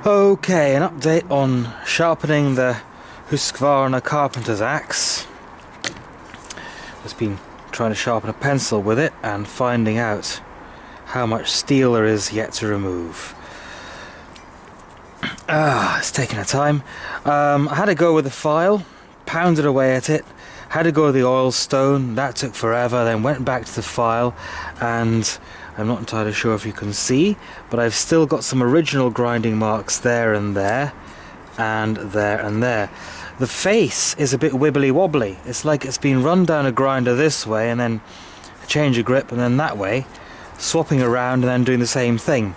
Okay, an update on sharpening the Husqvarna carpenter's axe. Just been trying to sharpen a pencil with it and finding out how much steel there is yet to remove. It's taking a time. I had to go with the file, pounded away at it, had to go with the oil stone, that took forever, then went back to the file, and I'm not entirely sure if you can see, but I've still got some original grinding marks there and there, and there and there. The face is a bit wibbly wobbly. It's like it's been run down a grinder this way and then a change of grip and then that way, swapping around and then doing the same thing.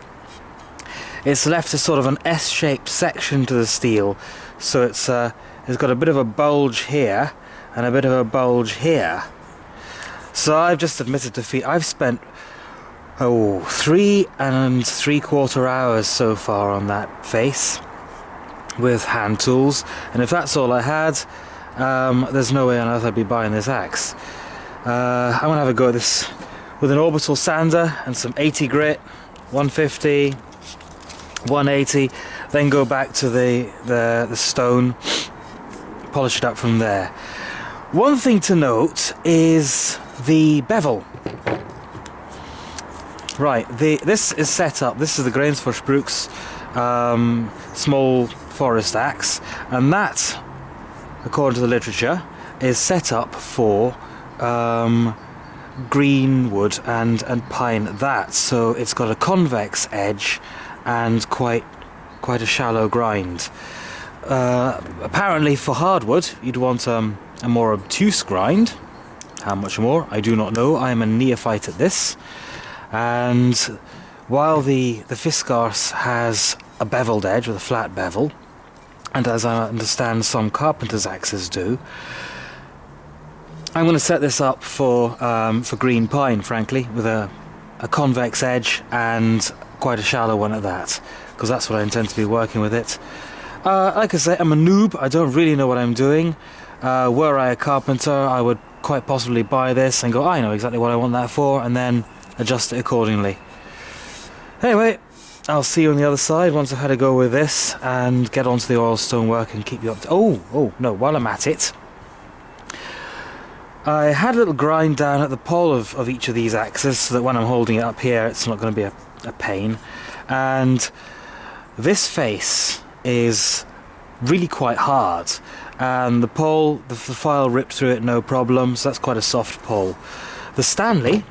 It's left a sort of an S-shaped section to the steel, so it's got a bit of a bulge here and a bit of a bulge here. So I've just admitted defeat. I've spent 3 3/4 hours so far on that face with hand tools, and if that's all I had, there's no way on earth I'd be buying this axe. I'm gonna have a go at this with an orbital sander and some 80 grit, 150, 180, then go back to the stone, polish it up from there. One thing to note is the bevel. Right, this is set up, this is the Brooks small forest axe, and that, according to the literature, is set up for green wood and pine, so it's got a convex edge and quite a shallow grind. Apparently for hardwood you'd want a more obtuse grind. How much more, I do not know. I am a neophyte at this. And while the Fiskars has a beveled edge with a flat bevel, and as I understand some carpenter's axes do, I'm going to set this up for green pine, frankly, with a convex edge and quite a shallow one at that, because that's what I intend to be working with it. Like I say, I'm a noob, I don't really know what I'm doing. Were I a carpenter, I would quite possibly buy this and go, I know exactly what I want that for, and then adjust it accordingly. Anyway, I'll see you on the other side once I've had a go with this and get onto the oil stone work and keep you up to... Oh no, while I'm at it, I had a little grind down at the pole of each of these axes so that when I'm holding it up here it's not going to be a pain. And this face is really quite hard, and the pole, the file ripped through it no problem, so that's quite a soft pole. The Stanley,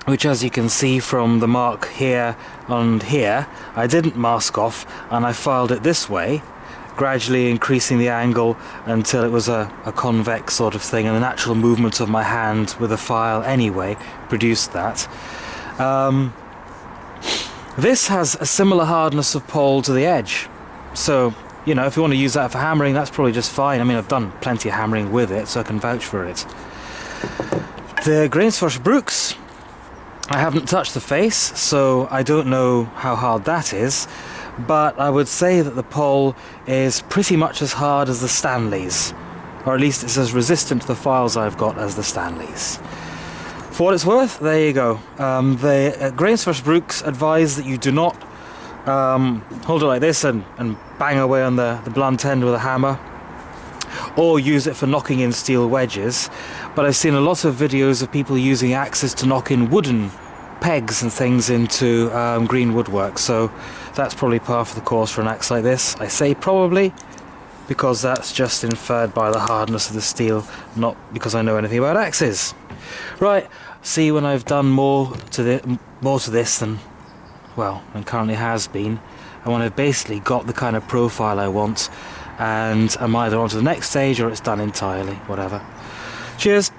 which as you can see from the mark here and here, I didn't mask off, and I filed it this way, gradually increasing the angle until it was a convex sort of thing, and the natural movement of my hand with the file anyway produced that. This has a similar hardness of pole to the edge, so you know, if you want to use that for hammering, that's probably just fine. I mean, I've done plenty of hammering with it, so I can vouch for it. The Brooks, I haven't touched the face, so I don't know how hard that is, but I would say that the pole is pretty much as hard as the Stanleys, or at least it's as resistant to the files I've got as the Stanleys. For what it's worth, there you go. The Brooks advise that you do not hold it like this and bang away on the blunt end with a hammer, or use it for knocking in steel wedges, but I've seen a lot of videos of people using axes to knock in wooden pegs and things into green woodwork, so that's probably par for the course for an axe like this. I say probably because that's just inferred by the hardness of the steel, not because I know anything about axes. Right, see when I've done more to this than, well, than currently has been, and when I've basically got the kind of profile I want, and I'm either on to the next stage or it's done entirely, whatever. Cheers!